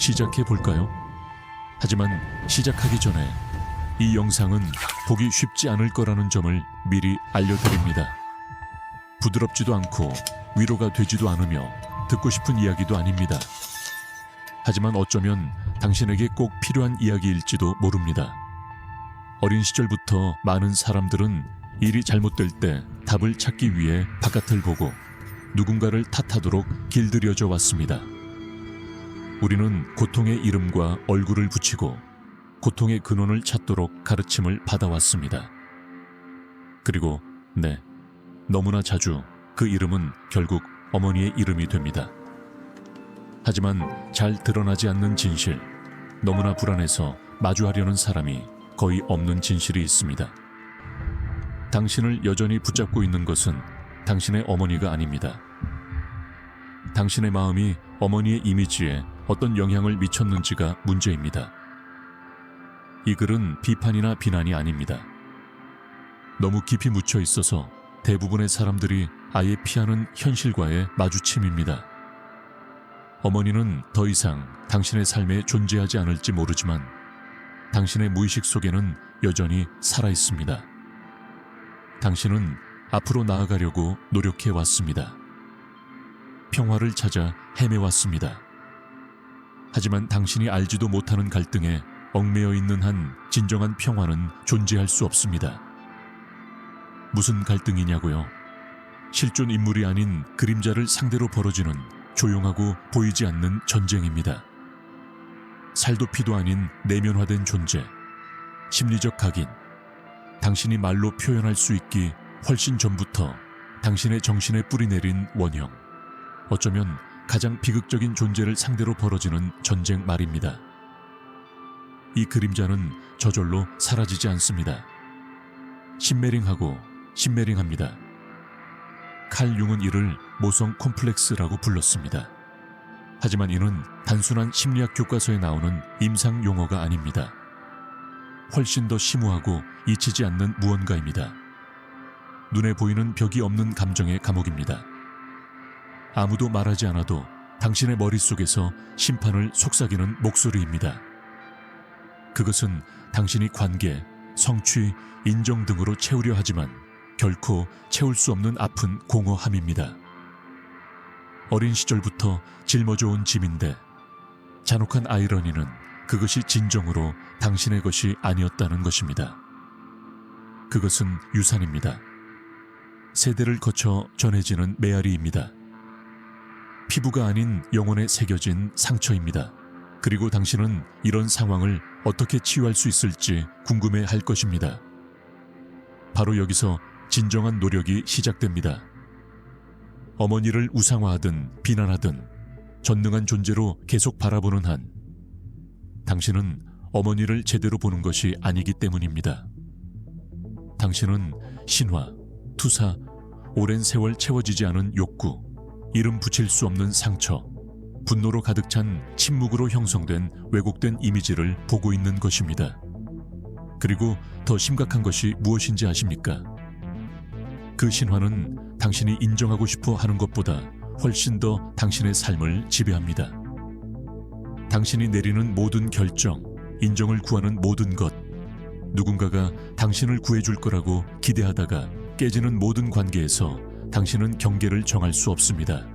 시작해 볼까요? 하지만 시작하기 전에 이 영상은 보기 쉽지 않을 거라는 점을 미리 알려드립니다. 부드럽지도 않고 위로가 되지도 않으며 듣고 싶은 이야기도 아닙니다. 하지만 어쩌면 당신에게 꼭 필요한 이야기일지도 모릅니다. 어린 시절부터 많은 사람들은 일이 잘못될 때 답을 찾기 위해 바깥을 보고 누군가를 탓하도록 길들여져 왔습니다. 우리는 고통의 이름과 얼굴을 붙이고 고통의 근원을 찾도록 가르침을 받아왔습니다. 그리고 너무나 자주 그 이름은 결국 어머니의 이름이 됩니다. 하지만 잘 드러나지 않는 진실, 너무나 불안해서 마주하려는 사람이 거의 없는 진실이 있습니다. 당신을 여전히 붙잡고 있는 것은 당신의 어머니가 아닙니다. 당신의 마음이 어머니의 이미지에 어떤 영향을 미쳤는지가 문제입니다. 이 글은 비판이나 비난이 아닙니다. 너무 깊이 묻혀 있어서 대부분의 사람들이 아예 피하는 현실과의 마주침입니다. 어머니는 더 이상 당신의 삶에 존재하지 않을지 모르지만 당신의 무의식 속에는 여전히 살아있습니다. 당신은 앞으로 나아가려고 노력해 왔습니다. 평화를 찾아 헤매왔습니다. 하지만 당신이 알지도 못하는 갈등에 얽매여 있는 한 진정한 평화는 존재할 수 없습니다. 무슨 갈등이냐고요? 실존 인물이 아닌 그림자를 상대로 벌어지는 조용하고 보이지 않는 전쟁입니다. 살도 피도 아닌 내면화된 존재, 심리적 각인, 당신이 말로 표현할 수 있기 훨씬 전부터 당신의 정신에 뿌리내린 원형, 어쩌면 가장 비극적인 존재를 상대로 벌어지는 전쟁 말입니다. 이 그림자는 저절로 사라지지 않습니다. 신메링하고 신메링합니다. 칼 융은 이를 모성 콤플렉스라고 불렀습니다. 하지만 이는 단순한 심리학 교과서에 나오는 임상 용어가 아닙니다. 훨씬 더 심오하고 잊히지 않는 무언가입니다. 눈에 보이는 벽이 없는 감정의 감옥입니다. 아무도 말하지 않아도 당신의 머릿속에서 심판을 속삭이는 목소리입니다. 그것은 당신이 관계, 성취, 인정 등으로 채우려 하지만 결코 채울 수 없는 아픈 공허함입니다. 어린 시절부터 짊어져온 짐인데 잔혹한 아이러니는 그것이 진정으로 당신의 것이 아니었다는 것입니다. 그것은 유산입니다. 세대를 거쳐 전해지는 메아리입니다. 피부가 아닌 영혼에 새겨진 상처입니다. 그리고 당신은 이런 상황을 어떻게 치유할 수 있을지 궁금해할 것입니다. 바로 여기서 진정한 노력이 시작됩니다. 어머니를 우상화하든 비난하든 전능한 존재로 계속 바라보는 한 당신은 어머니를 제대로 보는 것이 아니기 때문입니다. 당신은 신화, 투사, 오랜 세월 채워지지 않은 욕구, 이름 붙일 수 없는 상처, 분노로 가득 찬 침묵으로 형성된 왜곡된 이미지를 보고 있는 것입니다. 그리고 더 심각한 것이 무엇인지 아십니까? 그 신화는 당신이 인정하고 싶어 하는 것보다 훨씬 더 당신의 삶을 지배합니다. 당신이 내리는 모든 결정, 인정을 구하는 모든 것, 누군가가 당신을 구해줄 거라고 기대하다가 깨지는 모든 관계에서 당신은 경계를 정할 수 없습니다.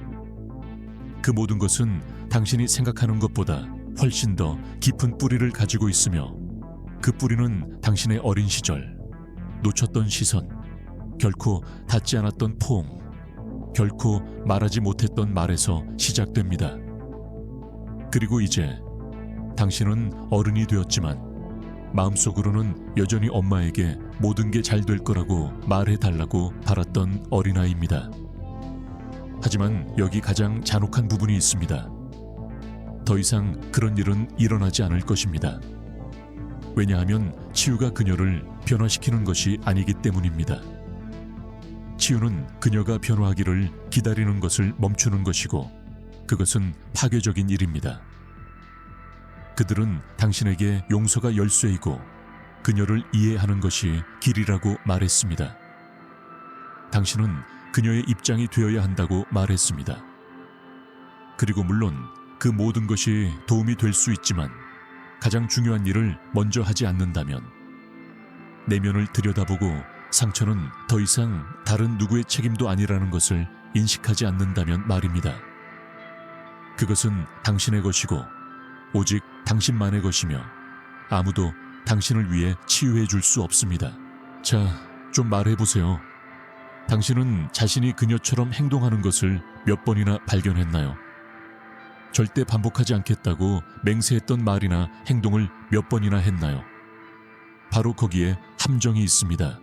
그 모든 것은 당신이 생각하는 것보다 훨씬 더 깊은 뿌리를 가지고 있으며 그 뿌리는 당신의 어린 시절, 놓쳤던 시선, 결코 닿지 않았던 포옹, 결코 말하지 못했던 말에서 시작됩니다. 그리고 이제 당신은 어른이 되었지만 마음속으로는 여전히 엄마에게 모든 게 잘 될 거라고 말해달라고 바랐던 어린아이입니다. 하지만 여기 가장 잔혹한 부분이 있습니다. 더 이상 그런 일은 일어나지 않을 것입니다. 왜냐하면 치유가 그녀를 변화시키는 것이 아니기 때문입니다. 치유는 그녀가 변화하기를 기다리는 것을 멈추는 것이고 그것은 파괴적인 일입니다. 그들은 당신에게 용서가 열쇠이고 그녀를 이해하는 것이 길이라고 말했습니다. 당신은 그녀의 입장이 되어야 한다고 말했습니다. 그리고 물론 그 모든 것이 도움이 될 수 있지만 가장 중요한 일을 먼저 하지 않는다면 내면을 들여다보고 상처는 더 이상 다른 누구의 책임도 아니라는 것을 인식하지 않는다면 말입니다. 그것은 당신의 것이고 오직 당신만의 것이며 아무도 당신을 위해 치유해 줄 수 없습니다. 자, 좀 말해보세요. 당신은 자신이 그녀처럼 행동하는 것을 몇 번이나 발견했나요? 절대 반복하지 않겠다고 맹세했던 말이나 행동을 몇 번이나 했나요? 바로 거기에 함정이 있습니다.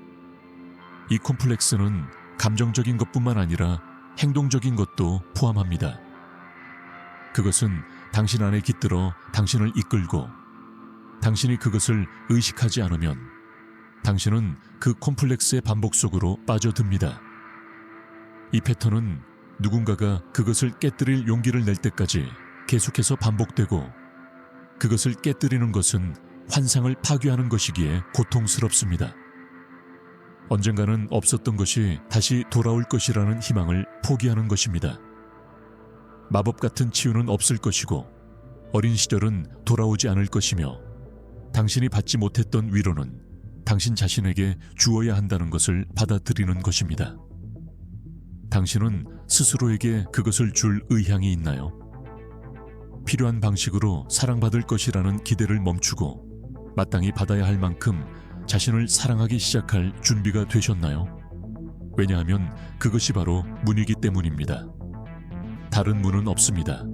이 콤플렉스는 감정적인 것뿐만 아니라 행동적인 것도 포함합니다. 그것은 당신 안에 깃들어 당신을 이끌고 당신이 그것을 의식하지 않으면 당신은 그 콤플렉스의 반복 속으로 빠져듭니다. 이 패턴은 누군가가 그것을 깨뜨릴 용기를 낼 때까지 계속해서 반복되고 그것을 깨뜨리는 것은 환상을 파괴하는 것이기에 고통스럽습니다. 언젠가는 없었던 것이 다시 돌아올 것이라는 희망을 포기하는 것입니다. 마법 같은 치유는 없을 것이고 어린 시절은 돌아오지 않을 것이며 당신이 받지 못했던 위로는 당신 자신에게 주어야 한다는 것을 받아들이는 것입니다. 당신은 스스로에게 그것을 줄 의향이 있나요? 필요한 방식으로 사랑받을 것이라는 기대를 멈추고 마땅히 받아야 할 만큼 자신을 사랑하기 시작할 준비가 되셨나요? 왜냐하면 그것이 바로 문이기 때문입니다. 다른 문은 없습니다.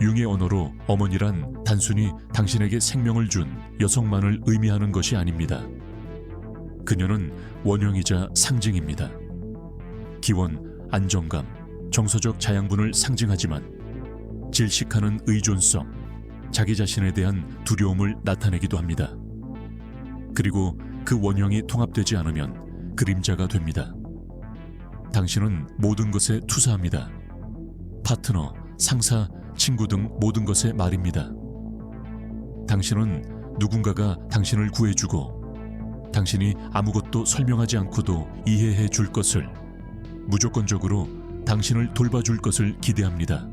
융의 언어로 어머니란 단순히 당신에게 생명을 준 여성만을 의미하는 것이 아닙니다. 그녀는 원형이자 상징입니다. 기원, 안정감, 정서적 자양분을 상징하지만 질식하는 의존성, 자기 자신에 대한 두려움을 나타내기도 합니다. 그리고 그 원형이 통합되지 않으면 그림자가 됩니다. 당신은 모든 것에 투사합니다. 파트너, 상사, 친구 등 모든 것에 말입니다. 당신은 누군가가 당신을 구해주고 당신이 아무것도 설명하지 않고도 이해해 줄 것을, 무조건적으로 당신을 돌봐줄 것을 기대합니다.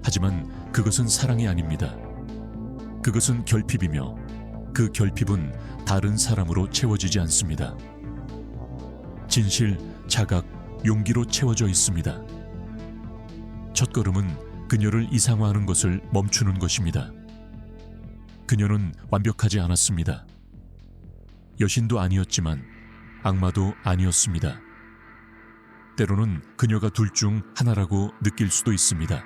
하지만 그것은 사랑이 아닙니다. 그것은 결핍이며 그 결핍은 다른 사람으로 채워지지 않습니다. 진실, 자각, 용기로 채워져 있습니다. 첫걸음은 그녀를 이상화하는 것을 멈추는 것입니다. 그녀는 완벽하지 않았습니다. 여신도 아니었지만 악마도 아니었습니다. 때로는 그녀가 둘 중 하나라고 느낄 수도 있습니다.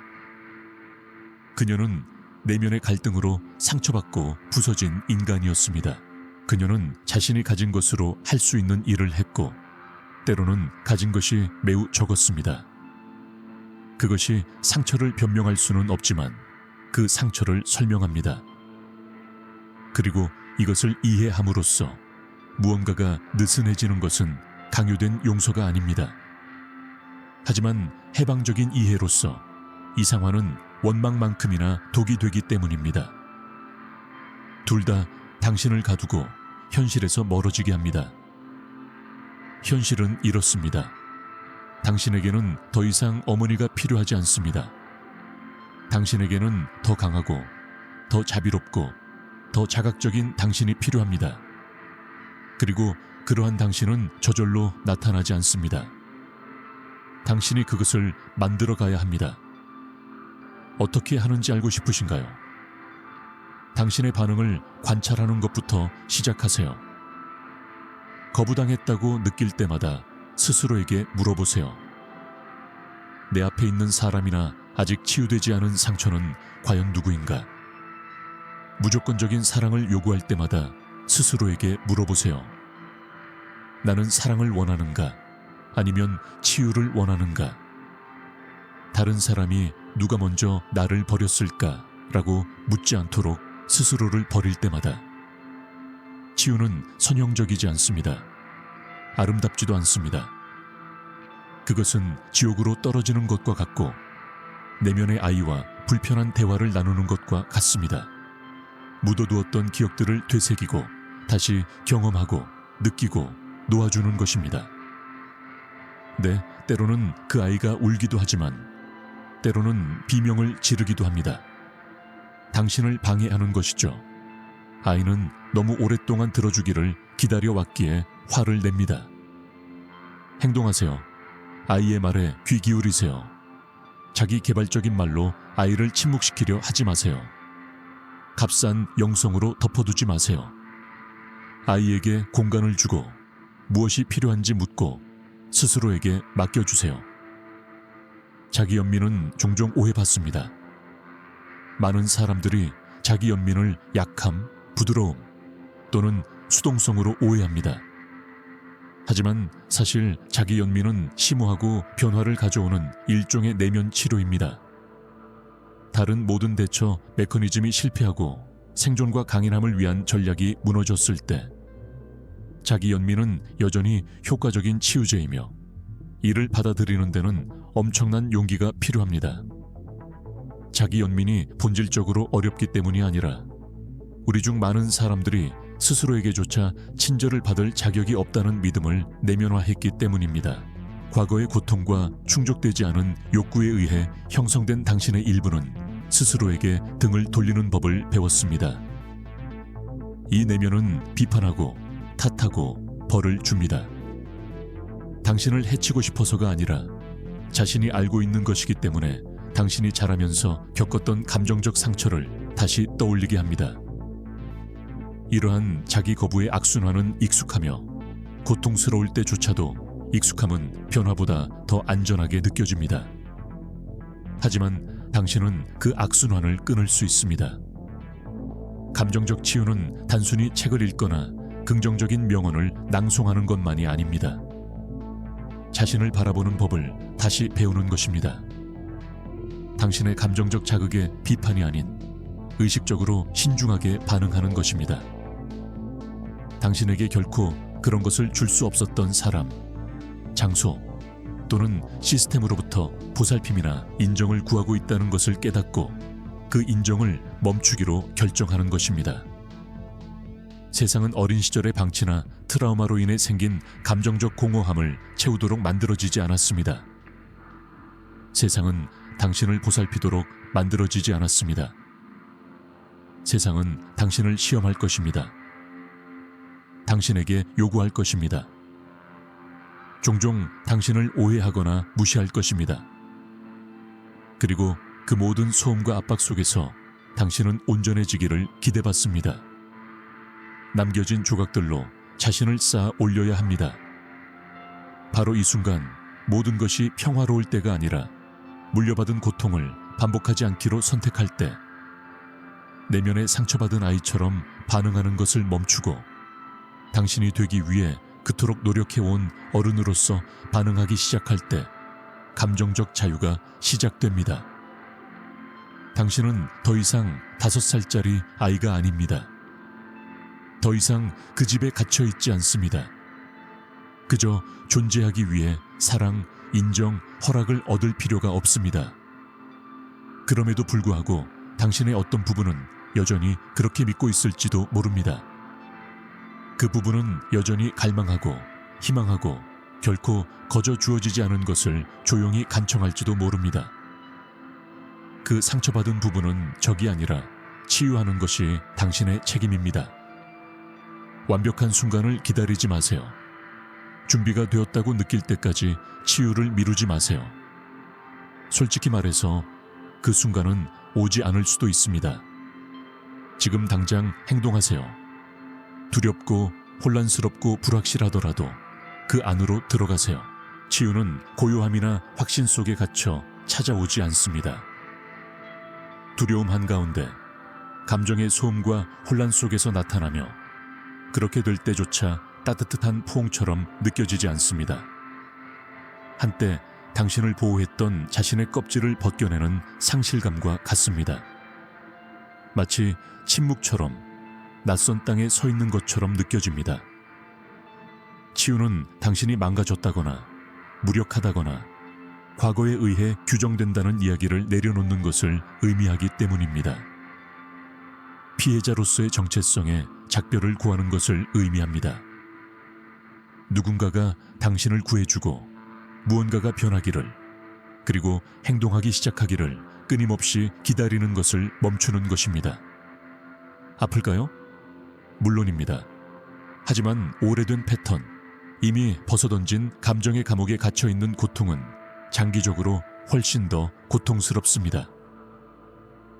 그녀는 내면의 갈등으로 상처받고 부서진 인간이었습니다. 그녀는 자신이 가진 것으로 할 수 있는 일을 했고 때로는 가진 것이 매우 적었습니다. 그것이 상처를 변명할 수는 없지만 그 상처를 설명합니다. 그리고 이것을 이해함으로써 무언가가 느슨해지는 것은 강요된 용서가 아닙니다. 하지만 해방적인 이해로서 이상화는 원망만큼이나 독이 되기 때문입니다. 둘 다 당신을 가두고 현실에서 멀어지게 합니다. 현실은 이렇습니다. 당신에게는 더 이상 어머니가 필요하지 않습니다. 당신에게는 더 강하고 더 자비롭고 더 자각적인 당신이 필요합니다. 그리고 그러한 당신은 저절로 나타나지 않습니다. 당신이 그것을 만들어 가야 합니다. 어떻게 하는지 알고 싶으신가요? 당신의 반응을 관찰하는 것부터 시작하세요. 거부당했다고 느낄 때마다 스스로에게 물어보세요. 내 앞에 있는 사람이나 아직 치유되지 않은 상처는 과연 누구인가? 무조건적인 사랑을 요구할 때마다 스스로에게 물어보세요. 나는 사랑을 원하는가? 아니면 치유를 원하는가? 다른 사람이 누가 먼저 나를 버렸을까? 라고 묻지 않도록 스스로를 버릴 때마다 치유는 선형적이지 않습니다. 아름답지도 않습니다. 그것은 지옥으로 떨어지는 것과 같고 내면의 아이와 불편한 대화를 나누는 것과 같습니다. 묻어두었던 기억들을 되새기고 다시 경험하고 느끼고 놓아주는 것입니다. 네, 때로는 그 아이가 울기도 하지만 때로는 비명을 지르기도 합니다. 당신을 방해하는 것이죠. 아이는 너무 오랫동안 들어주기를 기다려왔기에 화를 냅니다. 행동하세요. 아이의 말에 귀 기울이세요. 자기 개발적인 말로 아이를 침묵시키려 하지 마세요. 값싼 영성으로 덮어두지 마세요. 아이에게 공간을 주고 무엇이 필요한지 묻고 스스로에게 맡겨주세요. 자기 연민은 종종 오해받습니다. 많은 사람들이 자기 연민을 약함, 부드러움 또는 수동성으로 오해합니다. 하지만 사실 자기 연민은 심오하고 변화를 가져오는 일종의 내면 치료입니다. 다른 모든 대처 메커니즘이 실패하고 생존과 강인함을 위한 전략이 무너졌을 때 자기 연민은 여전히 효과적인 치유제이며 이를 받아들이는 데는 엄청난 용기가 필요합니다. 자기 연민이 본질적으로 어렵기 때문이 아니라 우리 중 많은 사람들이 스스로에게조차 친절을 받을 자격이 없다는 믿음을 내면화했기 때문입니다. 과거의 고통과 충족되지 않은 욕구에 의해 형성된 당신의 일부는 스스로에게 등을 돌리는 법을 배웠습니다. 이 내면은 비판하고 탓하고 벌을 줍니다. 당신을 해치고 싶어서가 아니라 자신이 알고 있는 것이기 때문에 당신이 자라면서 겪었던 감정적 상처를 다시 떠올리게 합니다. 이러한 자기 거부의 악순환은 익숙하며 고통스러울 때조차도 익숙함은 변화보다 더 안전하게 느껴집니다. 하지만 당신은 그 악순환을 끊을 수 있습니다. 감정적 치유는 단순히 책을 읽거나 긍정적인 명언을 낭송하는 것만이 아닙니다. 자신을 바라보는 법을 다시 배우는 것입니다. 당신의 감정적 자극에 비판이 아닌 의식적으로 신중하게 반응하는 것입니다. 당신에게 결코 그런 것을 줄 수 없었던 사람, 장소 또는 시스템으로부터 보살핌이나 인정을 구하고 있다는 것을 깨닫고 그 인정을 멈추기로 결정하는 것입니다. 세상은 어린 시절의 방치나 트라우마로 인해 생긴 감정적 공허함을 채우도록 만들어지지 않았습니다. 세상은 당신을 보살피도록 만들어지지 않았습니다. 세상은 당신을 시험할 것입니다. 당신에게 요구할 것입니다. 종종 당신을 오해하거나 무시할 것입니다. 그리고 그 모든 소음과 압박 속에서 당신은 온전해지기를 기대받습니다. 남겨진 조각들로 자신을 쌓아 올려야 합니다. 바로 이 순간 모든 것이 평화로울 때가 아니라 물려받은 고통을 반복하지 않기로 선택할 때, 내면의 상처받은 아이처럼 반응하는 것을 멈추고 당신이 되기 위해 그토록 노력해온 어른으로서 반응하기 시작할 때 감정적 자유가 시작됩니다. 당신은 더 이상 5살짜리 아이가 아닙니다. 더 이상 그 집에 갇혀 있지 않습니다. 그저 존재하기 위해 사랑, 인정, 허락을 얻을 필요가 없습니다. 그럼에도 불구하고 당신의 어떤 부분은 여전히 그렇게 믿고 있을지도 모릅니다. 그 부분은 여전히 갈망하고 희망하고 결코 거저 주어지지 않은 것을 조용히 간청할지도 모릅니다. 그 상처받은 부분은 적이 아니라 치유하는 것이 당신의 책임입니다. 완벽한 순간을 기다리지 마세요. 준비가 되었다고 느낄 때까지 치유를 미루지 마세요. 솔직히 말해서 그 순간은 오지 않을 수도 있습니다. 지금 당장 행동하세요. 두렵고 혼란스럽고 불확실하더라도 그 안으로 들어가세요. 치유는 고요함이나 확신 속에 갇혀 찾아오지 않습니다. 두려움 한가운데, 감정의 소음과 혼란 속에서 나타나며 그렇게 될 때조차 따뜻한 포옹처럼 느껴지지 않습니다. 한때 당신을 보호했던 자신의 껍질을 벗겨내는 상실감과 같습니다. 마치 침묵처럼 낯선 땅에 서 있는 것처럼 느껴집니다. 치유는 당신이 망가졌다거나 무력하다거나 과거에 의해 규정된다는 이야기를 내려놓는 것을 의미하기 때문입니다. 피해자로서의 정체성에 작별을 구하는 것을 의미합니다. 누군가가 당신을 구해주고 무언가가 변하기를, 그리고 행동하기 시작하기를 끊임없이 기다리는 것을 멈추는 것입니다. 아플까요? 물론입니다. 하지만 오래된 패턴, 이미 벗어던진 감정의 감옥에 갇혀있는 고통은 장기적으로 훨씬 더 고통스럽습니다.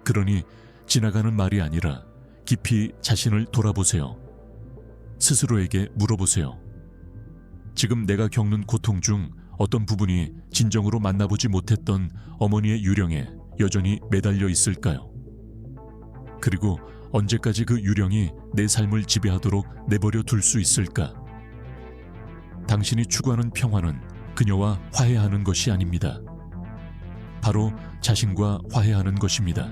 그러니 지나가는 말이 아니라 깊이 자신을 돌아보세요. 스스로에게 물어보세요. 지금 내가 겪는 고통 중 어떤 부분이 진정으로 만나보지 못했던 어머니의 유령에 여전히 매달려 있을까요? 그리고 언제까지 그 유령이 내 삶을 지배하도록 내버려 둘 수 있을까? 당신이 추구하는 평화는 그녀와 화해하는 것이 아닙니다. 바로 자신과 화해하는 것입니다.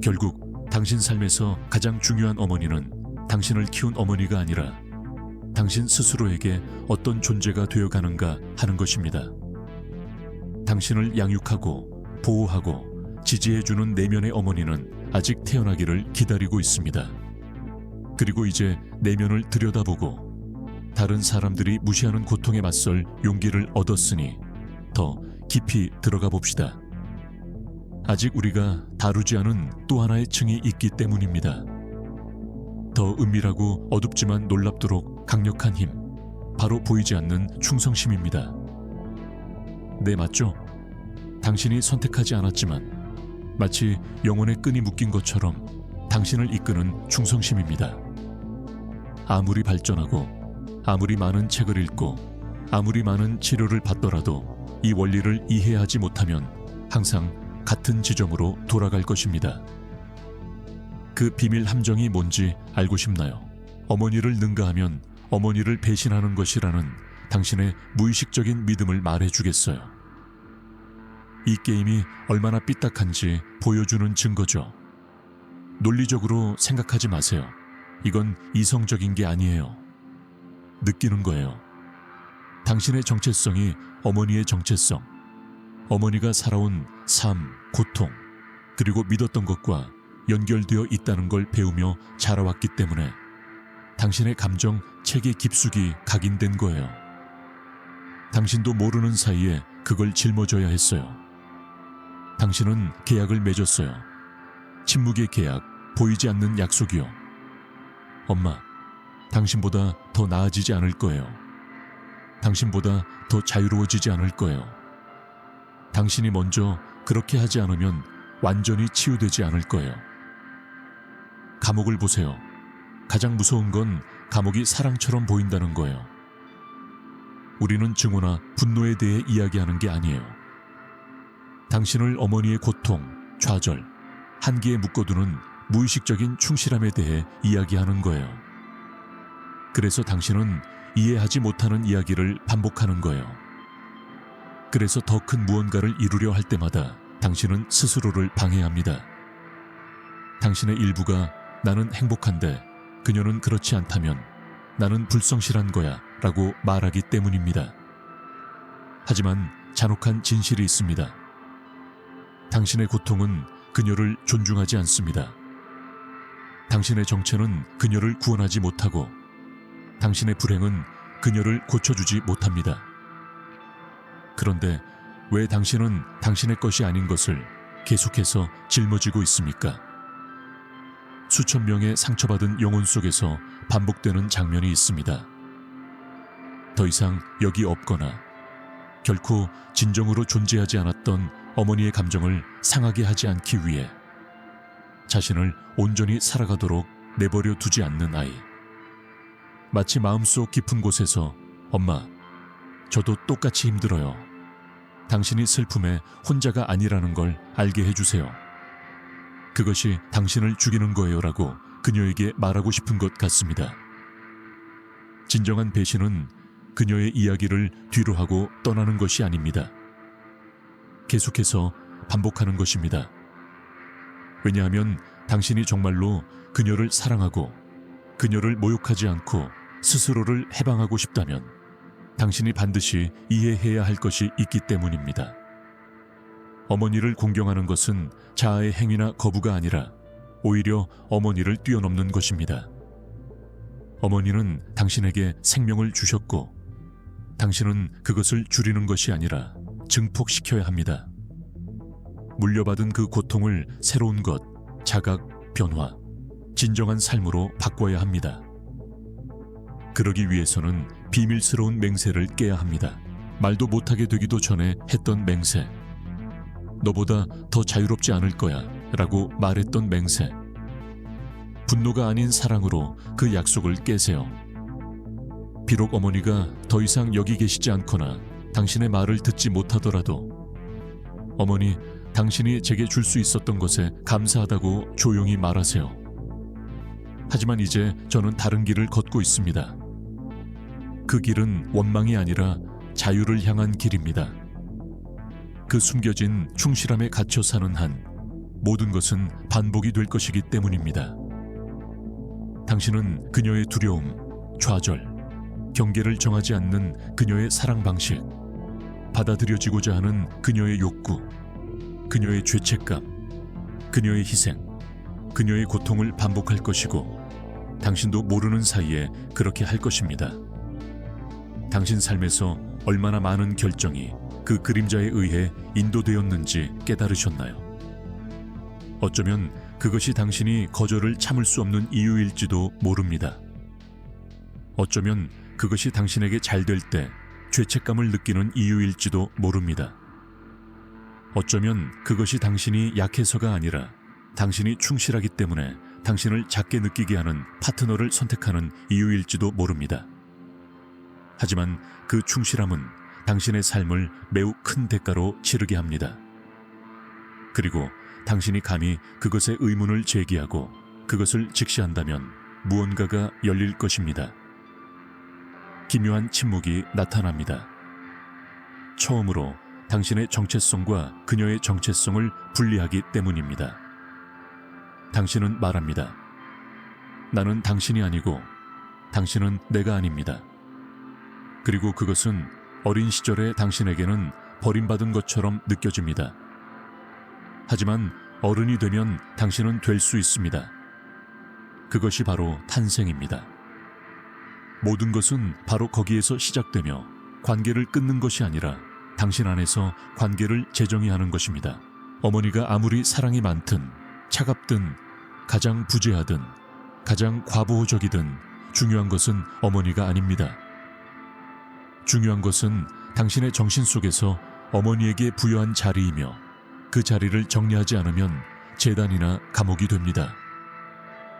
결국 당신 삶에서 가장 중요한 어머니는 당신을 키운 어머니가 아니라 당신 스스로에게 어떤 존재가 되어가는가 하는 것입니다. 당신을 양육하고 보호하고 지지해주는 내면의 어머니는 아직 태어나기를 기다리고 있습니다. 그리고 이제 내면을 들여다보고 다른 사람들이 무시하는 고통에 맞설 용기를 얻었으니 더 깊이 들어가 봅시다. 아직 우리가 다루지 않은 또 하나의 층이 있기 때문입니다. 더 은밀하고 어둡지만 놀랍도록 강력한 힘, 바로 보이지 않는 충성심입니다. 네, 맞죠? 당신이 선택하지 않았지만 마치 영혼의 끈이 묶인 것처럼 당신을 이끄는 충성심입니다. 아무리 발전하고 아무리 많은 책을 읽고 아무리 많은 치료를 받더라도 이 원리를 이해하지 못하면 항상 같은 지점으로 돌아갈 것입니다. 그 비밀 함정이 뭔지 알고 싶나요? 어머니를 능가하면 어머니를 배신하는 것이라는 당신의 무의식적인 믿음을 말해주겠어요. 이 게임이 얼마나 삐딱한지 보여주는 증거죠. 논리적으로 생각하지 마세요. 이건 이성적인 게 아니에요. 느끼는 거예요. 당신의 정체성이 어머니의 정체성, 어머니가 살아온 삶, 고통, 그리고 믿었던 것과 연결되어 있다는 걸 배우며 자라왔기 때문에 당신의 감정 체계 깊숙이 각인된 거예요. 당신도 모르는 사이에 그걸 짊어져야 했어요. 당신은 계약을 맺었어요. 침묵의 계약, 보이지 않는 약속이요. 엄마, 당신보다 더 나아지지 않을 거예요. 당신보다 더 자유로워지지 않을 거예요. 당신이 먼저 그렇게 하지 않으면 완전히 치유되지 않을 거예요. 감옥을 보세요. 가장 무서운 건 감옥이 사랑처럼 보인다는 거예요. 우리는 증오나 분노에 대해 이야기하는 게 아니에요. 당신을 어머니의 고통, 좌절, 한계에 묶어두는 무의식적인 충실함에 대해 이야기하는 거예요. 그래서 당신은 이해하지 못하는 이야기를 반복하는 거예요. 그래서 더 큰 무언가를 이루려 할 때마다 당신은 스스로를 방해합니다. 당신의 일부가 나는 행복한데 그녀는 그렇지 않다면 나는 불성실한 거야 라고 말하기 때문입니다. 하지만 잔혹한 진실이 있습니다. 당신의 고통은 그녀를 존중하지 않습니다. 당신의 정체는 그녀를 구원하지 못하고 당신의 불행은 그녀를 고쳐주지 못합니다. 그런데 왜 당신은 당신의 것이 아닌 것을 계속해서 짊어지고 있습니까? 수천 명의 상처받은 영혼 속에서 반복되는 장면이 있습니다. 더 이상 여기 없거나 결코 진정으로 존재하지 않았던 어머니의 감정을 상하게 하지 않기 위해 자신을 온전히 살아가도록 내버려 두지 않는 아이. 마치 마음속 깊은 곳에서 엄마, 저도 똑같이 힘들어요. 당신이 슬픔에 혼자가 아니라는 걸 알게 해주세요. 그것이 당신을 죽이는 거예요 라고 그녀에게 말하고 싶은 것 같습니다. 진정한 배신은 그녀의 이야기를 뒤로 하고 떠나는 것이 아닙니다. 계속해서 반복하는 것입니다. 왜냐하면 당신이 정말로 그녀를 사랑하고 그녀를 모욕하지 않고 스스로를 해방하고 싶다면 당신이 반드시 이해해야 할 것이 있기 때문입니다. 어머니를 공경하는 것은 자아의 행위나 거부가 아니라 오히려 어머니를 뛰어넘는 것입니다. 어머니는 당신에게 생명을 주셨고 당신은 그것을 줄이는 것이 아니라 증폭시켜야 합니다. 물려받은 그 고통을 새로운 것, 자각, 변화, 진정한 삶으로 바꿔야 합니다. 그러기 위해서는 비밀스러운 맹세를 깨야 합니다. 말도 못하게 되기도 전에 했던 맹세. 너보다 더 자유롭지 않을 거야 라고 말했던 맹세. 분노가 아닌 사랑으로 그 약속을 깨세요. 비록 어머니가 더 이상 여기 계시지 않거나 당신의 말을 듣지 못하더라도 어머니, 당신이 제게 줄 수 있었던 것에 감사하다고 조용히 말하세요. 하지만 이제 저는 다른 길을 걷고 있습니다. 그 길은 원망이 아니라 자유를 향한 길입니다. 그 숨겨진 충실함에 갇혀 사는 한 모든 것은 반복이 될 것이기 때문입니다. 당신은 그녀의 두려움, 좌절, 경계를 정하지 않는 그녀의 사랑 방식, 받아들여지고자 하는 그녀의 욕구, 그녀의 죄책감, 그녀의 희생, 그녀의 고통을 반복할 것이고 당신도 모르는 사이에 그렇게 할 것입니다. 당신 삶에서 얼마나 많은 결정이 그 그림자에 의해 인도되었는지 깨달으셨나요? 어쩌면 그것이 당신이 거절을 참을 수 없는 이유일지도 모릅니다. 어쩌면 그것이 당신에게 잘 될 때 죄책감을 느끼는 이유일지도 모릅니다. 어쩌면 그것이 당신이 약해서가 아니라 당신이 충실하기 때문에 당신을 작게 느끼게 하는 파트너를 선택하는 이유일지도 모릅니다. 하지만 그 충실함은 당신의 삶을 매우 큰 대가로 치르게 합니다. 그리고 당신이 감히 그것의 의문을 제기하고 그것을 직시한다면 무언가가 열릴 것입니다. 기묘한 침묵이 나타납니다. 처음으로 당신의 정체성과 그녀의 정체성을 분리하기 때문입니다. 당신은 말합니다. 나는 당신이 아니고 당신은 내가 아닙니다. 그리고 그것은 어린 시절의 당신에게는 버림받은 것처럼 느껴집니다. 하지만 어른이 되면 당신은 될 수 있습니다. 그것이 바로 탄생입니다. 모든 것은 바로 거기에서 시작되며 관계를 끊는 것이 아니라 당신 안에서 관계를 재정의하는 것입니다. 어머니가 아무리 사랑이 많든 차갑든 가장 부재하든 가장 과보호적이든 중요한 것은 어머니가 아닙니다. 중요한 것은 당신의 정신 속에서 어머니에게 부여한 자리이며 그 자리를 정리하지 않으면 재단이나 감옥이 됩니다.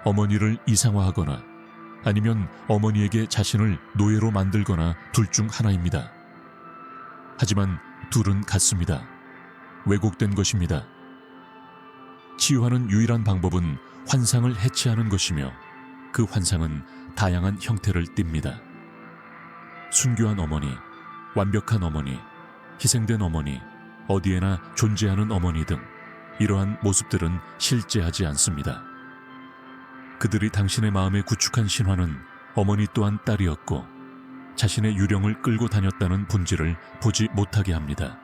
어머니를 이상화하거나 아니면 어머니에게 자신을 노예로 만들거나 둘 중 하나입니다. 하지만 둘은 같습니다. 왜곡된 것입니다. 치유하는 유일한 방법은 환상을 해체하는 것이며 그 환상은 다양한 형태를 띱니다. 순교한 어머니, 완벽한 어머니, 희생된 어머니, 어디에나 존재하는 어머니 등 이러한 모습들은 실제하지 않습니다. 그들이 당신의 마음에 구축한 신화는 어머니 또한 딸이었고 자신의 유령을 끌고 다녔다는 본질을 보지 못하게 합니다.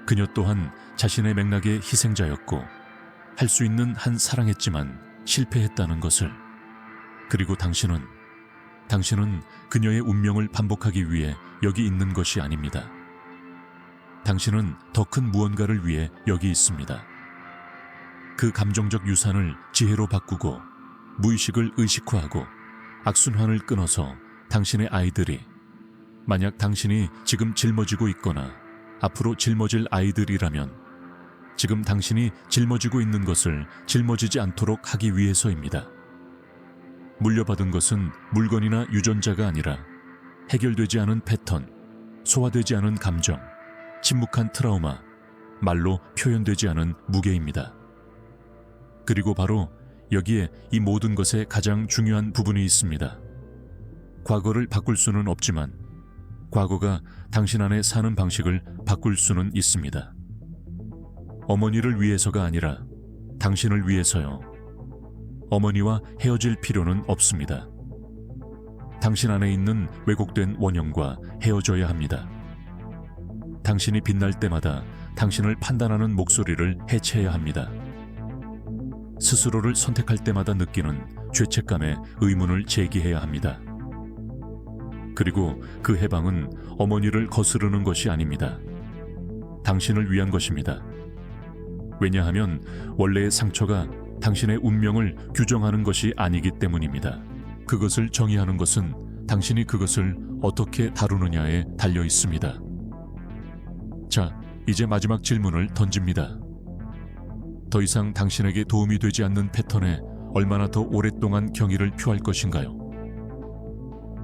그녀 또한 자신의 맥락의 희생자였고 할 수 있는 한 사랑했지만 실패했다는 것을. 그리고 당신은 그녀의 운명을 반복하기 위해 여기 있는 것이 아닙니다. 당신은 더 큰 무언가를 위해 여기 있습니다. 그 감정적 유산을 지혜로 바꾸고 무의식을 의식화하고 악순환을 끊어서 당신의 아이들이, 만약 당신이 지금 짊어지고 있거나 앞으로 짊어질 아이들이라면 지금 당신이 짊어지고 있는 것을 짊어지지 않도록 하기 위해서입니다. 물려받은 것은 물건이나 유전자가 아니라 해결되지 않은 패턴, 소화되지 않은 감정, 침묵한 트라우마, 말로 표현되지 않은 무게입니다. 그리고 바로 여기에 이 모든 것의 가장 중요한 부분이 있습니다. 과거를 바꿀 수는 없지만 과거가 당신 안에 사는 방식을 바꿀 수는 있습니다. 어머니를 위해서가 아니라 당신을 위해서요. 어머니와 헤어질 필요는 없습니다. 당신 안에 있는 왜곡된 원형과 헤어져야 합니다. 당신이 빛날 때마다 당신을 판단하는 목소리를 해체해야 합니다. 스스로를 선택할 때마다 느끼는 죄책감에 의문을 제기해야 합니다. 그리고 그 해방은 어머니를 거스르는 것이 아닙니다. 당신을 위한 것입니다. 왜냐하면 원래의 상처가 당신의 운명을 규정하는 것이 아니기 때문입니다. 그것을 정의하는 것은 당신이 그것을 어떻게 다루느냐에 달려 있습니다. 자, 이제 마지막 질문을 던집니다. 더 이상 당신에게 도움이 되지 않는 패턴에 얼마나 더 오랫동안 경의를 표할 것인가요?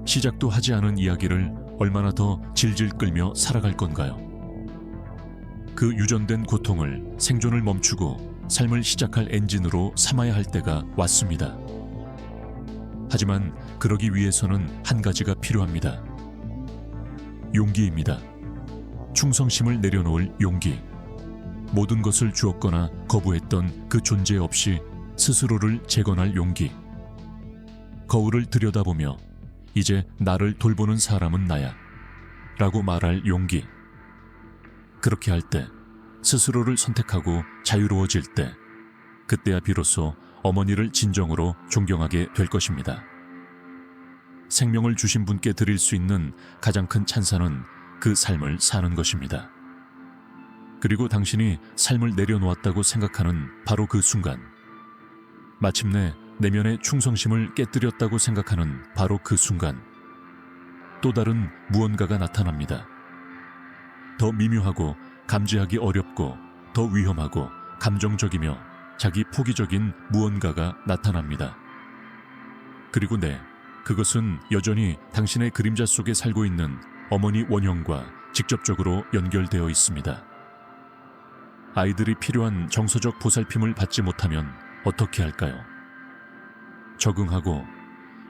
시작도 하지 않은 이야기를 얼마나 더 질질 끌며 살아갈 건가요? 그 유전된 고통을 생존을 멈추고 삶을 시작할 엔진으로 삼아야 할 때가 왔습니다. 하지만 그러기 위해서는 한 가지가 필요합니다. 용기입니다. 충성심을 내려놓을 용기. 모든 것을 주었거나 거부했던 그 존재 없이 스스로를 재건할 용기. 거울을 들여다보며 이제 나를 돌보는 사람은 나야 라고 말할 용기. 그렇게 할 때, 스스로를 선택하고 자유로워질 때, 그때야 비로소 어머니를 진정으로 존경하게 될 것입니다. 생명을 주신 분께 드릴 수 있는 가장 큰 찬사는 그 삶을 사는 것입니다. 그리고 당신이 삶을 내려놓았다고 생각하는 바로 그 순간, 마침내 내면의 충성심을 깨뜨렸다고 생각하는 바로 그 순간, 또 다른 무언가가 나타납니다. 더 미묘하고 감지하기 어렵고 더 위험하고 감정적이며 자기 포기적인 무언가가 나타납니다. 그리고 그것은 여전히 당신의 그림자 속에 살고 있는 어머니 원형과 직접적으로 연결되어 있습니다. 아이들이 필요한 정서적 보살핌을 받지 못하면 어떻게 할까요? 적응하고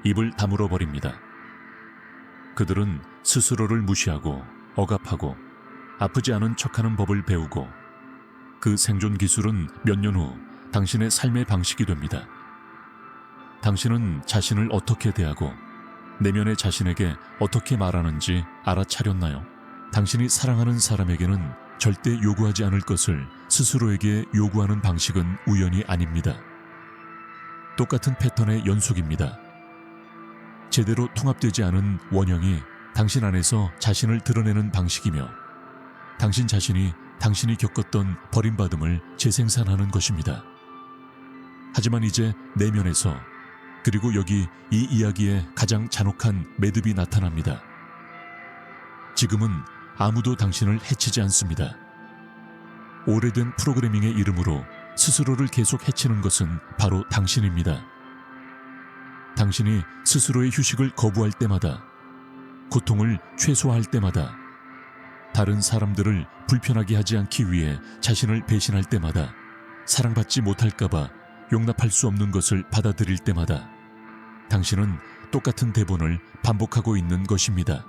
입을 다물어 버립니다. 그들은 스스로를 무시하고 억압하고 아프지 않은 척하는 법을 배우고 그 생존 기술은 몇 년 후 당신의 삶의 방식이 됩니다. 당신은 자신을 어떻게 대하고 내면의 자신에게 어떻게 말하는지 알아차렸나요? 당신이 사랑하는 사람에게는 절대 요구하지 않을 것을 스스로에게 요구하는 방식은 우연이 아닙니다. 똑같은 패턴의 연속입니다. 제대로 통합되지 않은 원형이 당신 안에서 자신을 드러내는 방식이며 당신 자신이 당신이 겪었던 버림받음을 재생산하는 것입니다. 하지만 이제 내면에서 그리고 여기 이 이야기의 가장 잔혹한 매듭이 나타납니다. 지금은 아무도 당신을 해치지 않습니다. 오래된 프로그래밍의 이름으로 스스로를 계속 해치는 것은 바로 당신입니다. 당신이 스스로의 휴식을 거부할 때마다, 고통을 최소화할 때마다, 다른 사람들을 불편하게 하지 않기 위해 자신을 배신할 때마다, 사랑받지 못할까봐 용납할 수 없는 것을 받아들일 때마다 당신은 똑같은 대본을 반복하고 있는 것입니다.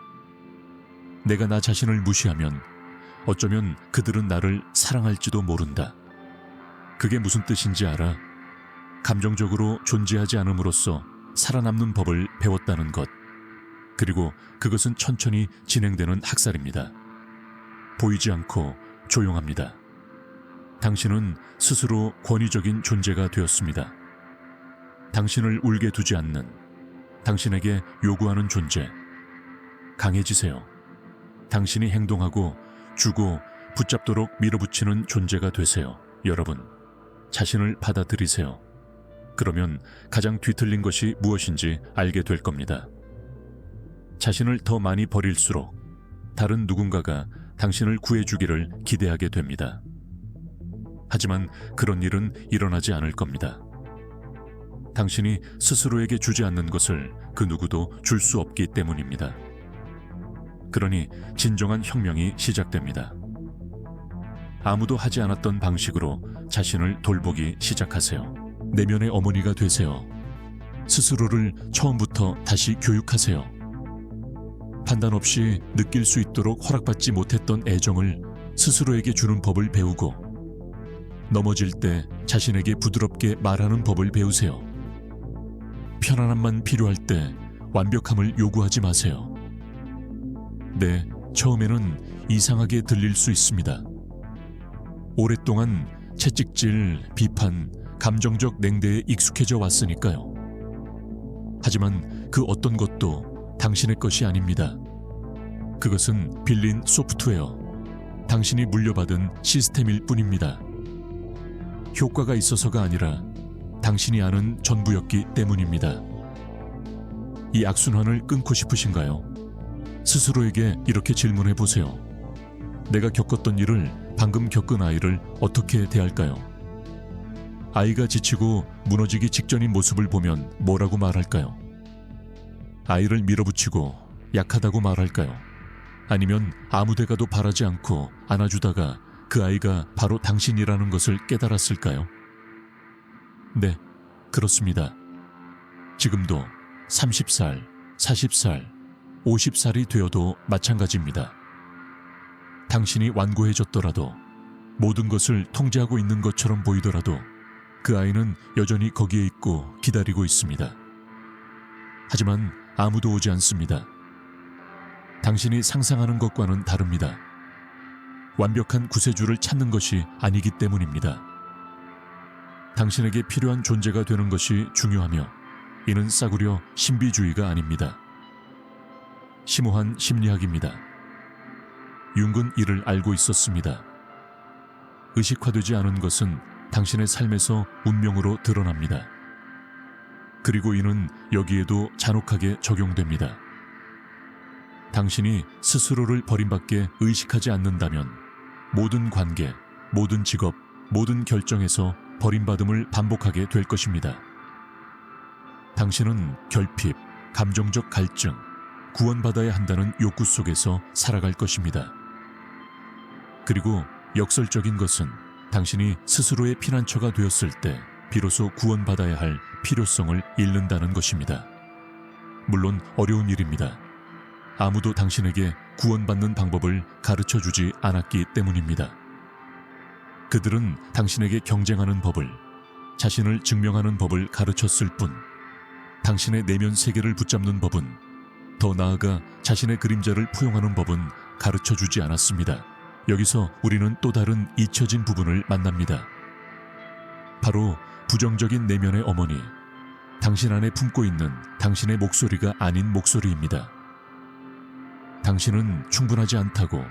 내가 나 자신을 무시하면 어쩌면 그들은 나를 사랑할지도 모른다. 그게 무슨 뜻인지 알아? 감정적으로 존재하지 않음으로써 살아남는 법을 배웠다는 것. 그리고 그것은 천천히 진행되는 학살입니다. 보이지 않고 조용합니다. 당신은 스스로 권위적인 존재가 되었습니다. 당신을 울게 두지 않는, 당신에게 요구하는 존재. 강해지세요. 당신이 행동하고 주고 붙잡도록 밀어붙이는 존재가 되세요. 여러분, 자신을 받아들이세요. 그러면 가장 뒤틀린 것이 무엇인지 알게 될 겁니다. 자신을 더 많이 버릴수록 다른 누군가가 당신을 구해주기를 기대하게 됩니다. 하지만 그런 일은 일어나지 않을 겁니다. 당신이 스스로에게 주지 않는 것을 그 누구도 줄 수 없기 때문입니다. 그러니 진정한 혁명이 시작됩니다. 아무도 하지 않았던 방식으로 자신을 돌보기 시작하세요. 내면의 어머니가 되세요. 스스로를 처음부터 다시 교육하세요. 판단 없이 느낄 수 있도록 허락받지 못했던 애정을 스스로에게 주는 법을 배우고, 넘어질 때 자신에게 부드럽게 말하는 법을 배우세요. 편안함만 필요할 때 완벽함을 요구하지 마세요. 네, 처음에는 이상하게 들릴 수 있습니다. 오랫동안 채찍질, 비판, 감정적 냉대에 익숙해져 왔으니까요. 하지만 그 어떤 것도 당신의 것이 아닙니다. 그것은 빌린 소프트웨어, 당신이 물려받은 시스템일 뿐입니다. 효과가 있어서가 아니라 당신이 아는 전부였기 때문입니다. 이 악순환을 끊고 싶으신가요? 스스로에게 이렇게 질문해 보세요. 내가 겪었던 일을 방금 겪은 아이를 어떻게 대할까요? 아이가 지치고 무너지기 직전인 모습을 보면 뭐라고 말할까요? 아이를 밀어붙이고 약하다고 말할까요? 아니면 아무데 가도 바라지 않고 안아주다가 그 아이가 바로 당신이라는 것을 깨달았을까요? 네, 그렇습니다. 지금도 30살, 40살, 50살이 되어도 마찬가지입니다. 당신이 완고해졌더라도, 모든 것을 통제하고 있는 것처럼 보이더라도 그 아이는 여전히 거기에 있고 기다리고 있습니다. 하지만 아무도 오지 않습니다. 당신이 상상하는 것과는 다릅니다. 완벽한 구세주를 찾는 것이 아니기 때문입니다. 당신에게 필요한 존재가 되는 것이 중요하며, 이는 싸구려 신비주의가 아닙니다. 심오한 심리학입니다. 융은 이를 알고 있었습니다. 의식화되지 않은 것은 당신의 삶에서 운명으로 드러납니다. 그리고 이는 여기에도 잔혹하게 적용됩니다. 당신이 스스로를 버림받게 의식하지 않는다면 모든 관계, 모든 직업, 모든 결정에서 버림받음을 반복하게 될 것입니다. 당신은 결핍, 감정적 갈증, 구원받아야 한다는 욕구 속에서 살아갈 것입니다. 그리고 역설적인 것은 당신이 스스로의 피난처가 되었을 때 비로소 구원받아야 할 필요성을 잃는다는 것입니다. 물론 어려운 일입니다. 아무도 당신에게 구원받는 방법을 가르쳐주지 않았기 때문입니다. 그들은 당신에게 경쟁하는 법을, 자신을 증명하는 법을 가르쳤을 뿐, 당신의 내면 세계를 붙잡는 법은, 더 나아가 자신의 그림자를 포용하는 법은 가르쳐주지 않았습니다. 여기서 우리는 또 다른 잊혀진 부분을 만납니다. 바로 부정적인 내면의 어머니, 당신 안에 품고 있는 당신의 목소리가 아닌 목소리입니다. 당신은 충분하지 않다고,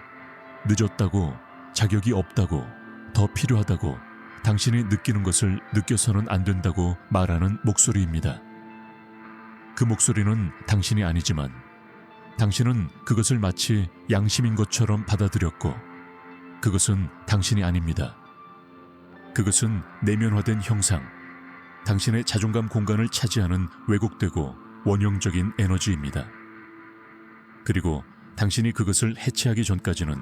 늦었다고, 자격이 없다고, 더 필요하다고, 당신이 느끼는 것을 느껴서는 안 된다고 말하는 목소리입니다. 그 목소리는 당신이 아니지만 당신은 그것을 마치 양심인 것처럼 받아들였고, 그것은 당신이 아닙니다. 그것은 내면화된 형상, 당신의 자존감 공간을 차지하는 왜곡되고 원형적인 에너지입니다. 그리고 당신이 그것을 해체하기 전까지는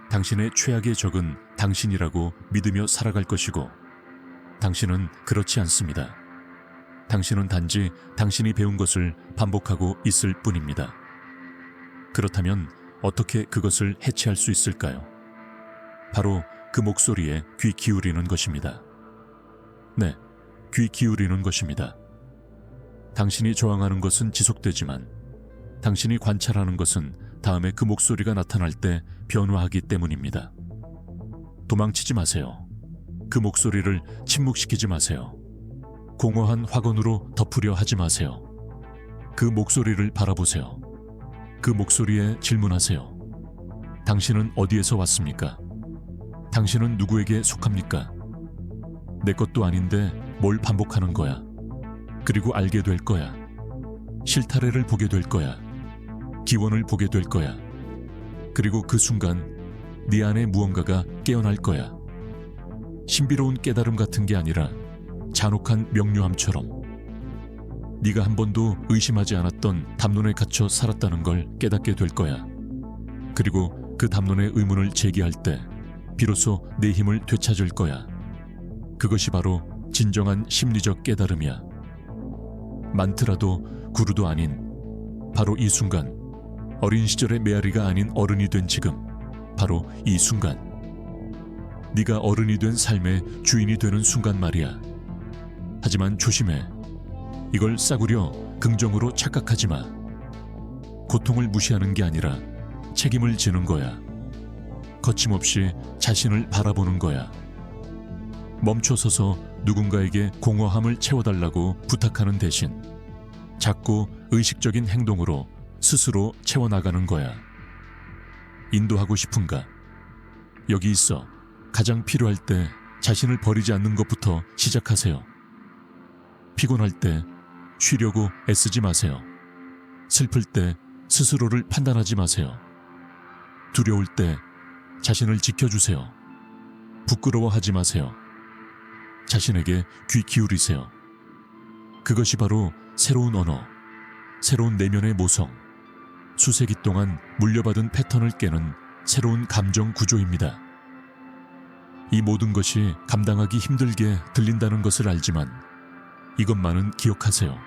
당신의 최악의 적은 당신이라고 믿으며 살아갈 것이고, 당신은 그렇지 않습니다. 당신은 단지 당신이 배운 것을 반복하고 있을 뿐입니다. 그렇다면 어떻게 그것을 해체할 수 있을까요? 바로 그 목소리에 귀 기울이는 것입니다. 네, 귀 기울이는 것입니다. 당신이 저항하는 것은 지속되지만 당신이 관찰하는 것은 다음에 그 목소리가 나타날 때 변화하기 때문입니다. 도망치지 마세요. 그 목소리를 침묵시키지 마세요. 공허한 확언으로 덮으려 하지 마세요. 그 목소리를 바라보세요. 그 목소리에 질문하세요. 당신은 어디에서 왔습니까? 당신은 누구에게 속합니까? 내 것도 아닌데 뭘 반복하는 거야? 그리고 알게 될 거야. 실타래를 보게 될 거야. 기원을 보게 될 거야. 그리고 그 순간 네 안에 무언가가 깨어날 거야. 신비로운 깨달음 같은 게 아니라 잔혹한 명료함처럼 네가 한 번도 의심하지 않았던 담론에 갇혀 살았다는 걸 깨닫게 될 거야. 그리고 그 담론의 의문을 제기할 때 비로소 내 힘을 되찾을 거야. 그것이 바로 진정한 심리적 깨달음이야. 많더라도 구루도 아닌 바로 이 순간, 어린 시절의 메아리가 아닌 어른이 된 지금, 바로 이 순간, 네가 어른이 된 삶의 주인이 되는 순간 말이야. 하지만 조심해. 이걸 싸구려 긍정으로 착각하지 마. 고통을 무시하는 게 아니라 책임을 지는 거야. 거침없이 자신을 바라보는 거야. 멈춰서서 누군가에게 공허함을 채워달라고 부탁하는 대신 작고 의식적인 행동으로 스스로 채워나가는 거야. 인도하고 싶은가? 여기 있어 가장 필요할 때 자신을 버리지 않는 것부터 시작하세요. 피곤할 때 쉬려고 애쓰지 마세요. 슬플 때 스스로를 판단하지 마세요. 두려울 때 자신을 지켜주세요. 부끄러워하지 마세요. 자신에게 귀 기울이세요. 그것이 바로 새로운 언어, 새로운 내면의 모성, 수세기 동안 물려받은 패턴을 깨는 새로운 감정 구조입니다. 이 모든 것이 감당하기 힘들게 들린다는 것을 알지만 이것만은 기억하세요.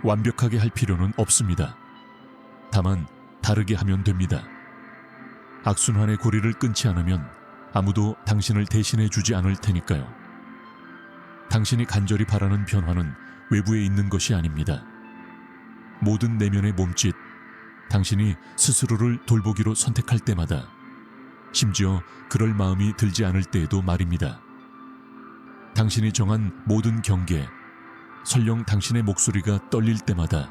완벽하게 할 필요는 없습니다. 다만 다르게 하면 됩니다. 악순환의 고리를 끊지 않으면 아무도 당신을 대신해 주지 않을 테니까요. 당신이 간절히 바라는 변화는 외부에 있는 것이 아닙니다. 모든 내면의 몸짓, 당신이 스스로를 돌보기로 선택할 때마다, 심지어 그럴 마음이 들지 않을 때에도 말입니다. 당신이 정한 모든 경계, 설령 당신의 목소리가 떨릴 때마다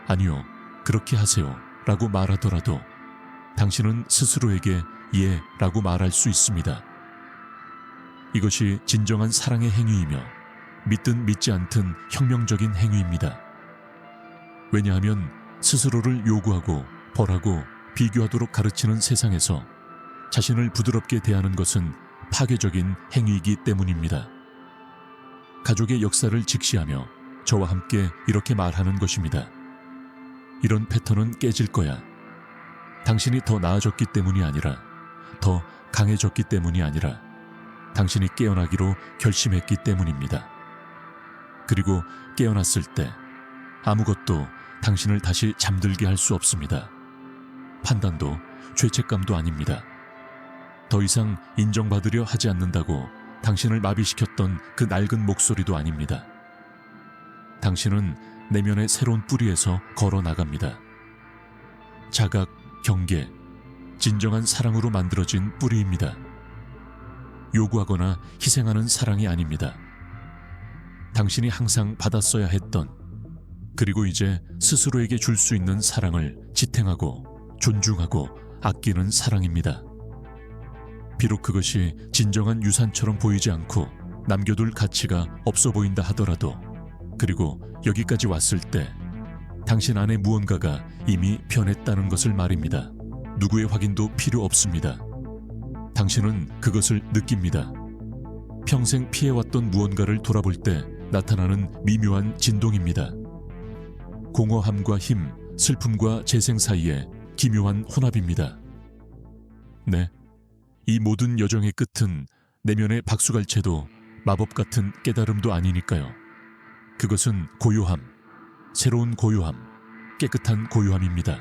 아니요, 그렇게 하세요 라고 말하더라도 당신은 스스로에게 예 라고 말할 수 있습니다. 이것이 진정한 사랑의 행위이며 믿든 믿지 않든 혁명적인 행위입니다. 왜냐하면 스스로를 요구하고 벌하고 비교하도록 가르치는 세상에서 자신을 부드럽게 대하는 것은 파괴적인 행위이기 때문입니다. 가족의 역사를 직시하며 저와 함께 이렇게 말하는 것입니다. 이런 패턴은 깨질 거야. 당신이 더 나아졌기 때문이 아니라, 더 강해졌기 때문이 아니라 당신이 깨어나기로 결심했기 때문입니다. 그리고 깨어났을 때 아무것도 당신을 다시 잠들게 할 수 없습니다. 판단도 죄책감도 아닙니다. 더 이상 인정받으려 하지 않는다고 당신을 마비시켰던 그 낡은 목소리도 아닙니다. 당신은 내면의 새로운 뿌리에서 걸어 나갑니다. 자각, 경계, 진정한 사랑으로 만들어진 뿌리입니다. 요구하거나 희생하는 사랑이 아닙니다. 당신이 항상 받았어야 했던, 그리고 이제 스스로에게 줄 수 있는 사랑을 지탱하고 존중하고 아끼는 사랑입니다. 비록 그것이 진정한 유산처럼 보이지 않고 남겨둘 가치가 없어 보인다 하더라도, 그리고 여기까지 왔을 때 당신 안에 무언가가 이미 변했다는 것을 말입니다. 누구의 확인도 필요 없습니다. 당신은 그것을 느낍니다. 평생 피해왔던 무언가를 돌아볼 때 나타나는 미묘한 진동입니다. 공허함과 힘, 슬픔과 재생 사이의 기묘한 혼합입니다. 네, 이 모든 여정의 끝은 내면의 박수갈채도 마법 같은 깨달음도 아니니까요. 그것은 고요함, 새로운 고요함, 깨끗한 고요함입니다.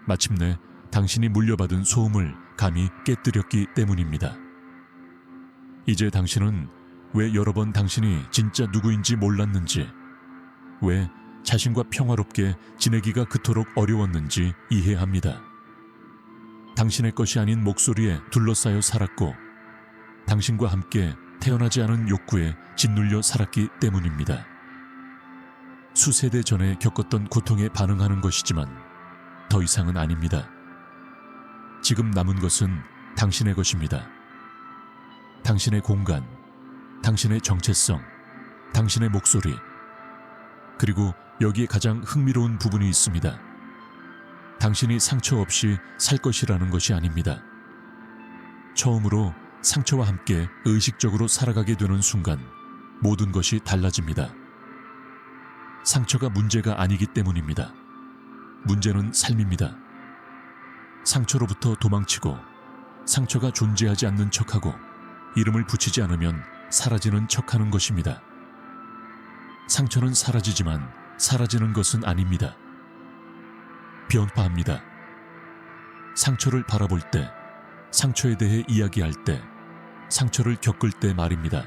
마침내 당신이 물려받은 소음을 감히 깨뜨렸기 때문입니다. 이제 당신은 왜 여러 번 당신이 진짜 누구인지 몰랐는지, 왜 자신과 평화롭게 지내기가 그토록 어려웠는지 이해합니다. 당신의 것이 아닌 목소리에 둘러싸여 살았고, 당신과 함께 태어나지 않은 욕구에 짓눌려 살았기 때문입니다. 수세대 전에 겪었던 고통에 반응하는 것이지만 더 이상은 아닙니다. 지금 남은 것은 당신의 것입니다. 당신의 공간, 당신의 정체성, 당신의 목소리, 그리고 여기에 가장 흥미로운 부분이 있습니다. 당신이 상처 없이 살 것이라는 것이 아닙니다. 처음으로 상처와 함께 의식적으로 살아가게 되는 순간 모든 것이 달라집니다. 상처가 문제가 아니기 때문입니다. 문제는 삶입니다. 상처로부터 도망치고 상처가 존재하지 않는 척하고 이름을 붙이지 않으면 사라지는 척하는 것입니다. 상처는 사라지지만 사라지는 것은 아닙니다. 변화합니다. 상처를 바라볼 때, 상처에 대해 이야기할 때, 상처를 겪을 때 말입니다.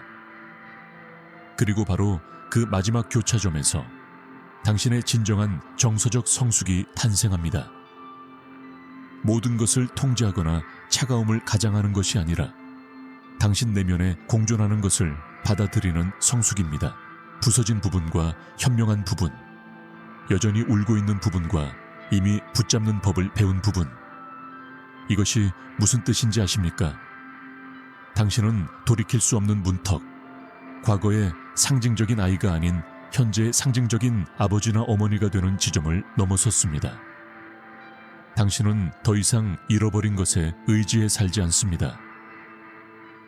그리고 바로 그 마지막 교차점에서 당신의 진정한 정서적 성숙이 탄생합니다. 모든 것을 통제하거나 차가움을 가장하는 것이 아니라 당신 내면에 공존하는 것을 받아들이는 성숙입니다. 부서진 부분과 현명한 부분, 여전히 울고 있는 부분과 이미 붙잡는 법을 배운 부분, 이것이 무슨 뜻인지 아십니까? 당신은 돌이킬 수 없는 문턱, 과거의 상징적인 아이가 아닌 현재의 상징적인 아버지나 어머니가 되는 지점을 넘어섰습니다. 당신은 더 이상 잃어버린 것에 의지해 살지 않습니다.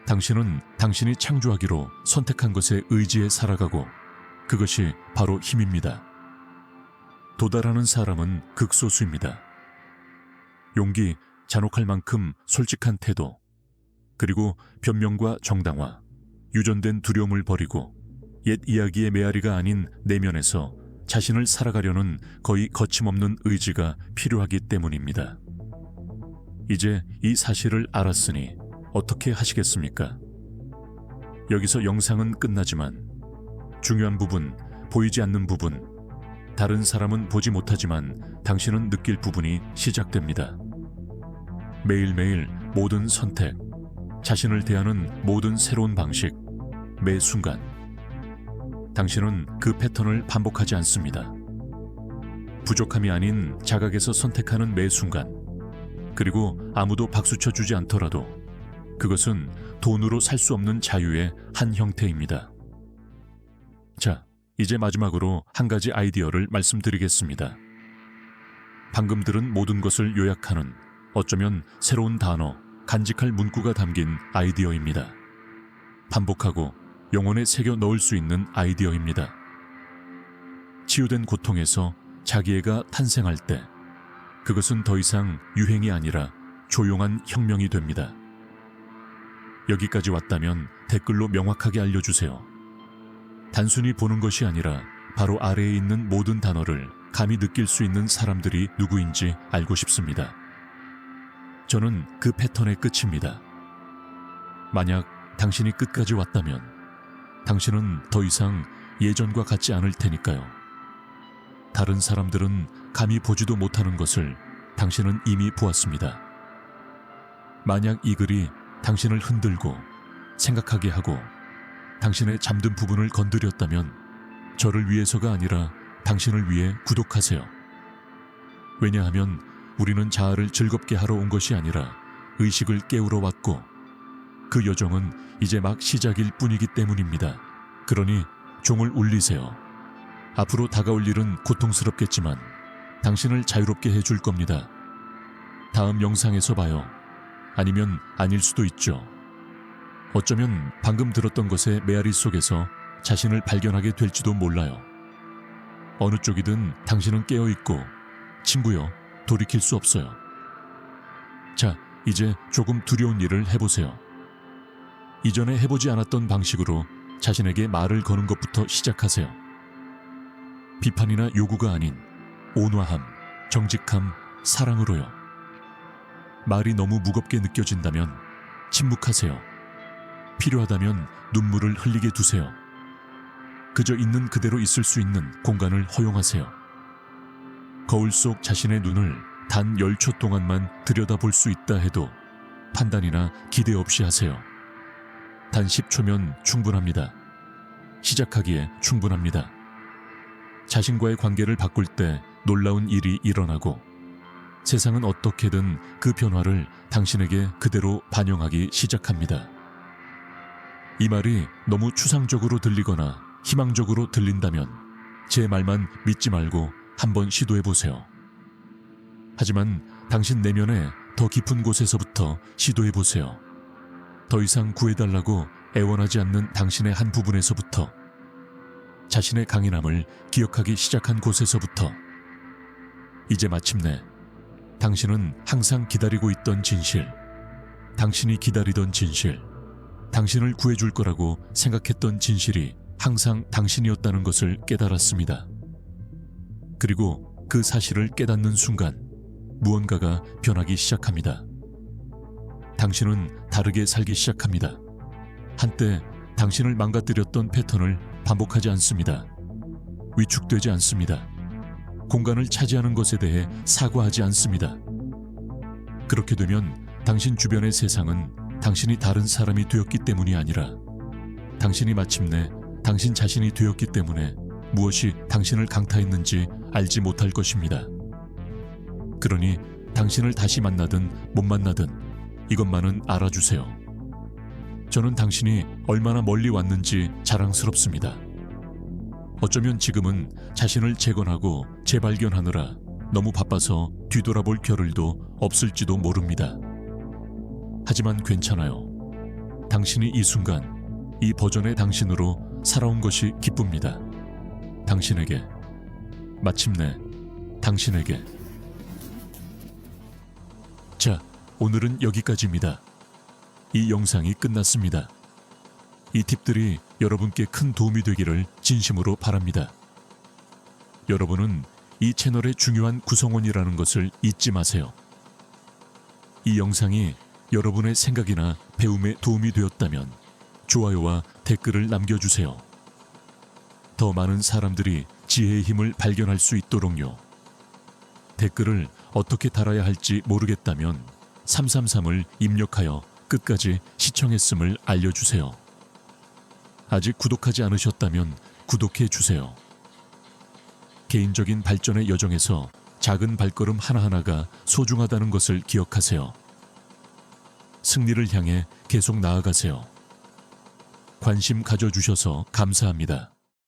당신은 당신이 창조하기로 선택한 것에 의지해 살아가고 그것이 바로 힘입니다. 도달하는 사람은 극소수입니다. 용기, 잔혹할 만큼 솔직한 태도, 그리고 변명과 정당화, 유전된 두려움을 버리고 옛 이야기의 메아리가 아닌 내면에서 자신을 살아가려는 거의 거침없는 의지가 필요하기 때문입니다. 이제 이 사실을 알았으니 어떻게 하시겠습니까? 여기서 영상은 끝나지만 중요한 부분, 보이지 않는 부분, 다른 사람은 보지 못하지만 당신은 느낄 부분이 시작됩니다. 매일매일 모든 선택, 자신을 대하는 모든 새로운 방식, 매 순간 당신은 그 패턴을 반복하지 않습니다. 부족함이 아닌 자각에서 선택하는 매 순간, 그리고 아무도 박수쳐 주지 않더라도 그것은 돈으로 살 수 없는 자유의 한 형태입니다. 자, 이제 마지막으로 한 가지 아이디어를 말씀드리겠습니다. 방금 들은 모든 것을 요약하는 어쩌면 새로운 단어, 간직할 문구가 담긴 아이디어입니다. 반복하고 영혼에 새겨 넣을 수 있는 아이디어입니다. 치유된 고통에서 자기애가 탄생할 때 그것은 더 이상 유행이 아니라 조용한 혁명이 됩니다. 여기까지 왔다면 댓글로 명확하게 알려주세요. 단순히 보는 것이 아니라 바로 아래에 있는 모든 단어를 감히 느낄 수 있는 사람들이 누구인지 알고 싶습니다. 저는 그 패턴의 끝입니다. 만약 당신이 끝까지 왔다면 당신은 더 이상 예전과 같지 않을 테니까요. 다른 사람들은 감히 보지도 못하는 것을 당신은 이미 보았습니다. 만약 이 글이 당신을 흔들고 생각하게 하고 당신의 잠든 부분을 건드렸다면 저를 위해서가 아니라 당신을 위해 구독하세요. 왜냐하면 우리는 자아를 즐겁게 하러 온 것이 아니라 의식을 깨우러 왔고 그 여정은 이제 막 시작일 뿐이기 때문입니다. 그러니 종을 울리세요. 앞으로 다가올 일은 고통스럽겠지만 당신을 자유롭게 해줄 겁니다. 다음 영상에서 봐요. 아니면 아닐 수도 있죠. 어쩌면 방금 들었던 것의 메아리 속에서 자신을 발견하게 될지도 몰라요. 어느 쪽이든 당신은 깨어있고 친구여, 돌이킬 수 없어요. 자, 이제 조금 두려운 일을 해보세요. 이전에 해보지 않았던 방식으로 자신에게 말을 거는 것부터 시작하세요. 비판이나 요구가 아닌 온화함, 정직함, 사랑으로요. 말이 너무 무겁게 느껴진다면 침묵하세요. 필요하다면 눈물을 흘리게 두세요. 그저 있는 그대로 있을 수 있는 공간을 허용하세요. 거울 속 자신의 눈을 단 10초 동안만 들여다볼 수 있다 해도 판단이나 기대 없이 하세요. 단 10초면 충분합니다. 시작하기에 충분합니다. 자신과의 관계를 바꿀 때 놀라운 일이 일어나고 세상은 어떻게든 그 변화를 당신에게 그대로 반영하기 시작합니다. 이 말이 너무 추상적으로 들리거나 희망적으로 들린다면 제 말만 믿지 말고 한번 시도해보세요. 하지만 당신 내면의 더 깊은 곳에서부터 시도해보세요. 더 이상 구해달라고 애원하지 않는 당신의 한 부분에서부터, 자신의 강인함을 기억하기 시작한 곳에서부터, 이제 마침내 당신은 항상 기다리고 있던 진실, 당신이 기다리던 진실, 당신을 구해줄 거라고 생각했던 진실이 항상 당신이었다는 것을 깨달았습니다. 그리고 그 사실을 깨닫는 순간 무언가가 변하기 시작합니다. 당신은 다르게 살기 시작합니다. 한때 당신을 망가뜨렸던 패턴을 반복하지 않습니다. 위축되지 않습니다. 공간을 차지하는 것에 대해 사과하지 않습니다. 그렇게 되면 당신 주변의 세상은 당신이 다른 사람이 되었기 때문이 아니라 당신이 마침내 당신 자신이 되었기 때문에 무엇이 당신을 강타했는지 알지 못할 것입니다. 그러니 당신을 다시 만나든 못 만나든 이것만은 알아주세요. 저는 당신이 얼마나 멀리 왔는지 자랑스럽습니다. 어쩌면 지금은 자신을 재건하고 재발견하느라 너무 바빠서 뒤돌아볼 겨를도 없을지도 모릅니다. 하지만 괜찮아요. 당신이 이 순간 이 버전의 당신으로 살아온 것이 기쁩니다. 당신에게, 마침내 당신에게. 자, 오늘은 여기까지입니다. 이 영상이 끝났습니다. 이 팁들이 여러분께 큰 도움이 되기를 진심으로 바랍니다. 여러분은 이 채널의 중요한 구성원이라는 것을 잊지 마세요. 이 영상이 여러분의 생각이나 배움에 도움이 되었다면 좋아요와 댓글을 남겨주세요. 더 많은 사람들이 지혜의 힘을 발견할 수 있도록요. 댓글을 어떻게 달아야 할지 모르겠다면 333을 입력하여 끝까지 시청했음을 알려주세요. 아직 구독하지 않으셨다면 구독해 주세요. 개인적인 발전의 여정에서 작은 발걸음 하나하나가 소중하다는 것을 기억하세요. 승리를 향해 계속 나아가세요. 관심 가져주셔서 감사합니다.